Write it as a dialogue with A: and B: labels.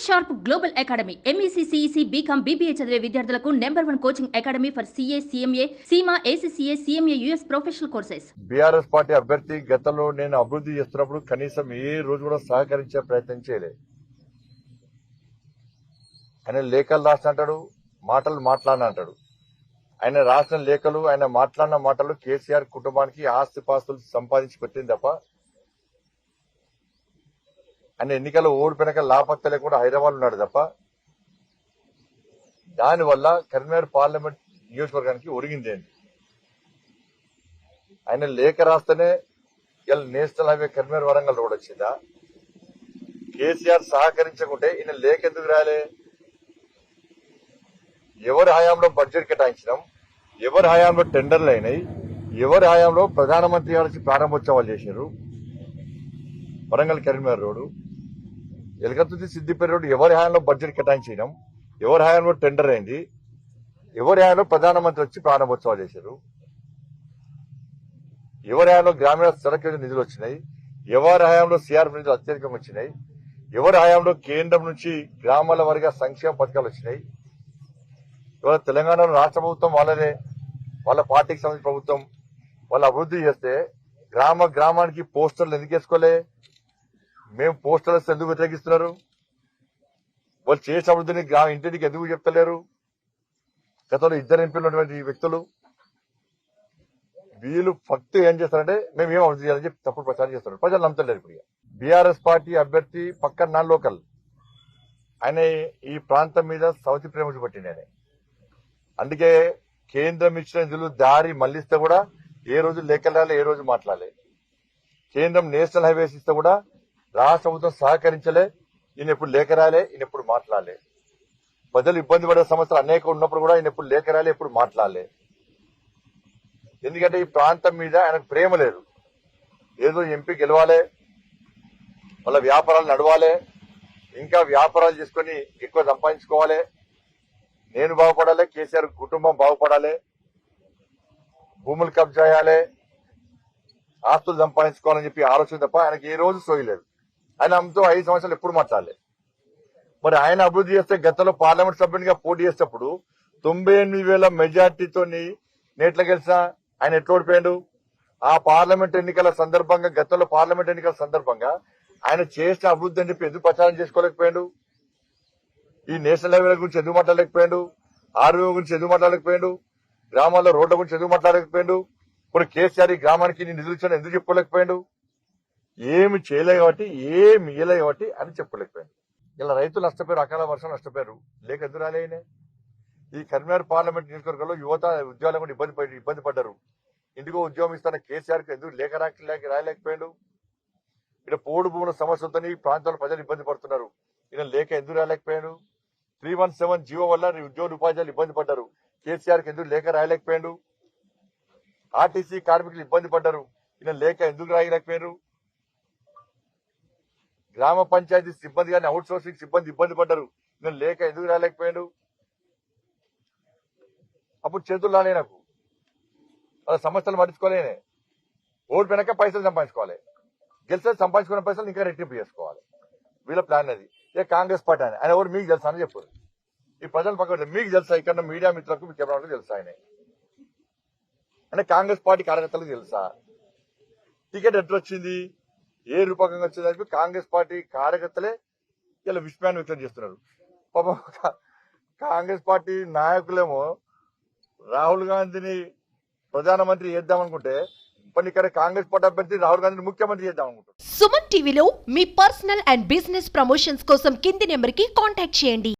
A: Sharp global academy MEC CEC BCom BBA చదివే విద్యార్థులకు #1 coaching academy for CA CMA CIMA ACCA CMA US professional courses.
B: BRS party అభ్యర్థి గతంలో నేను అభివృద్ధి చేస్తున్నప్పుడు కనీసం ఏ రోజు కూడా సహకరించే ప్రయత్నం చేయలేదు. ఆయన లేఖలు రాసిన అంటాడు, మాటలు మాట్లాడిన అంటాడు. ఆయన రాసిన లేఖలు, ఆయన మాట్లాడిన మాటలు కేసీఆర్ కుటుంబానికి ఆస్తిపాస్తులు సంపాదించి పెట్టింది తప్ప ఆయన ఎన్నికల్లో ఓడిపోయినాక లాపత్త లేకుండా హైదరాబాద్ ఉన్నాడు తప్ప దానివల్ల కరీంనగర్ పార్లమెంట్ నియోజకవర్గానికి ఒరిగిందేంటి? ఆయన లేఖ రాస్తేనే ఇలా national highway Karimnagar Warangal road వచ్చిందా? కేసీఆర్ సహకరించకుంటే ఈయన లేఖ ఎందుకు రాలే? ఎవరి హయాంలో బడ్జెట్ కేటాయించినాం, ఎవరి హయాంలో టెండర్లు అయినాయి, ఎవరి హయాంలో ప్రధానమంత్రి గారికి ప్రారంభోత్సవాలు చేశారు. వరంగల్ కరీంనగర్ రోడ్డు, ఎలగతుర్తి సిద్దిపేట రోడ్డు ఎవరి హయాంలో బడ్జెట్ కేటాయించినాం, ఎవరి హయాంలో టెండర్ అయింది, ఎవరి హయాంలో ప్రధానమంత్రి వచ్చి ప్రారంభోత్సవాలు చేశారు, ఎవరి హయాంలో గ్రామీణ సడక్ యోజన నిధులు వచ్చినాయి, ఎవరి హయాంలో సిఆర్ఎఫ్ నిధులు అత్యధికంగా వచ్చినాయి, ఎవరి హయాంలో కేంద్రం నుంచి గ్రామాల వారిగా సంక్షేమ పథకాలు వచ్చినాయి. ఇవాళ తెలంగాణలో రాష్ట్ర ప్రభుత్వం వాళ్ళదే, వాళ్ళ పార్టీకి సంబంధించిన ప్రభుత్వం వాళ్ళు అభివృద్ధి చేస్తే గ్రామానికి పోస్టర్లు ఎందుకు వేసుకోలే? మేము పోస్టర్లు ఎందుకు వ్యతిరేకిస్తున్నారు? వాళ్ళు చేసే అభివృద్ధిని ఇంటికి ఎందుకు చెప్తలేరు? గతంలో 2 ఎంపీలు ఉన్నటువంటి వ్యక్తులు వీళ్ళు ఫక్త్ ఏం చేస్తారంటే మేము ఏం అభివృద్ధి చేయాలని చెప్పి తప్పుడు ప్రచారం చేస్తున్నారు. ప్రజలు నమ్మతలేరు. ఇప్పుడు బీఆర్ఎస్ పార్టీ అభ్యర్థి పక్కన నాన్ లోకల్, ఆయన ఈ ప్రాంతం మీద సౌతి ప్రేమ చూపట్టింది ఆయన. అందుకే కేంద్రం ఇచ్చిన నిధులు దారి మళ్లిస్తే కూడా ఏ రోజు లేఖలాలే, ఏ రోజు మాట్లాడలే. కేంద్రం నేషనల్ హైవేస్ ఇస్తే కూడా రాష్ట్ర ప్రభుత్వం సహకరించలే. ఈయన ఎప్పుడు లేఖ రాలే, ఈయన ఎప్పుడు మాట్లాడలే. ప్రజలు ఇబ్బంది పడే సమస్యలు అనేక ఉన్నప్పుడు కూడా ఈయన ఎప్పుడు లేఖ రాలే, ఎప్పుడు మాట్లాడలే. ఎందుకంటే ఈ ప్రాంతం మీద ఆయనకు ప్రేమ లేదు. ఏదో ఎంపీ గెలవాలి, వాళ్ళ వ్యాపారాలు నడవాలి, ఇంకా వ్యాపారాలు చేసుకుని ఎక్కువ సంపాదించుకోవాలి, నేను బాగుపడాలి, కేసీఆర్ కుటుంబం బాగుపడాలి, భూములు కబ్జా చేయాలి, ఆస్తులు సంపాదించుకోవాలని చెప్పి ఆలోచన తప్ప ఆయనకి ఏ రోజు సోయలేదు. ఆయన అమ్మతో 5 సంవత్సరాలు ఎప్పుడు మాట్లాడలేదు. మరి ఆయన అభివృద్ధి చేస్తే గతంలో పార్లమెంట్ సభ్యునిగా పోటీ చేసేటప్పుడు 98,000 మెజార్టీతో నేట్ల గెలిచిన ఆయన ఎట్లా ఓడిపోయాడు? ఆ పార్లమెంట్ ఎన్నికల సందర్భంగా, గతంలో పార్లమెంట్ ఎన్నికల సందర్భంగా ఆయన చేసిన అభివృద్ధి అని చెప్పి ఎందుకు ప్రచారం చేసుకోలేకపోయాడు? ఈ నేషనల్ హైవేల గురించి ఎందుకు మాట్లాడలేకపోయాడు? ఆర్వీఓ గురించి ఎందుకు మాట్లాడలేకపోయాడు? గ్రామాల్లో రోడ్ల గురించి ఎందుకు మాట్లాడలేకపోయాడు? ఇప్పుడు కేసీఆర్ ఈ గ్రామానికి నిధులు ఇచ్చిన ఎందుకు చెప్పుకోలేకపోయాడు? ఏమి చేయలే కాబట్టి, ఏమి ఇయ్యలే కాబట్టి అని చెప్పలేకపోయాడు. ఇలా రైతులు నష్టపోయారు, అకాల వర్షం నష్టపోయారు. లేక ఎందుకు రాలేనే? ఈ కరీంనగర్ పార్లమెంట్ నియోజకవర్గంలో యువత ఉద్యోగాలు కూడా ఇబ్బంది పడ్డారు. ఇందుకో ఉద్యోగం ఇస్తున్న కేసీఆర్ కి ఎందుకు లేఖ రాయలేకపోయాడు? ఇక్కడ పోడు భూముల సమస్యలతో ఈ ప్రాంతాల్లో ప్రజలు ఇబ్బంది పడుతున్నారు. ఈయన లేఖ ఎందుకు రాయలేకపోయాడు? 317 జీవో వల్ల ఉద్యోగులు ఉపాధ్యాయులు ఇబ్బంది పడ్డారు. కేసీఆర్ కి ఎందుకు లేఖ రాయలేకపోయాడు? ఆర్టీసీ కార్మికులు ఇబ్బంది పడ్డారు. ఈయన లేఖ ఎందుకు రాయలేకపోయారు? గ్రామ పంచాయతీ సిబ్బంది కానీ అవుట్ సోర్సింగ్ సిబ్బంది ఇబ్బంది పడ్డారు. ఈయన లేఖ ఎందుకు రాయలేకపోయాడు? అప్పుడు చేతులు రాలే, నాకు వాళ్ళ సమస్యలు పట్టించుకోలేనే. ఓడిపోయినాక పైసలు సంపాదించుకోవాలి, గెలిస్తే సంపాదించుకున్న పైసలు ఇంకా రెట్టింపు చేసుకోవాలి. వీళ్ళ ప్లాన్ అది. కాంగ్రెస్ పార్టీ ఆయన ఎవరు మీకు తెలుసా అని చెప్పారు. ఈ ప్రజలు పక్కన మీకు తెలుసా? ఇక్కడ మీడియా మిత్రులకు, మీకు ఎవరికి తెలుసా? ఆయన అంటే కాంగ్రెస్ పార్టీ కార్యకర్తలకు తెలుసా? టికెట్ ఎట్లా వచ్చింది, ఏ రూపకంగా వచ్చింది అని కాంగ్రెస్ పార్టీ కార్యకర్తలే ఇలా విస్మయాన్ని వ్యక్తం చేస్తున్నారు. పాపం కాంగ్రెస్ పార్టీ నాయకులేమో రాహుల్ గాంధీని ప్రధానమంత్రి చేద్దామనుకుంటే పని ఇక్కడ కాంగ్రెస్ పార్టీ అభ్యర్థి రాహుల్ గాంధీని ముఖ్యమంత్రి చేద్దామనుకుంటారు.
C: సుమన్ టీవీలో మీ పర్సనల్ అండ్ బిజినెస్ ప్రమోషన్స్ కోసం కింది నెంబర్ కి కాంటాక్ట్ చేయండి.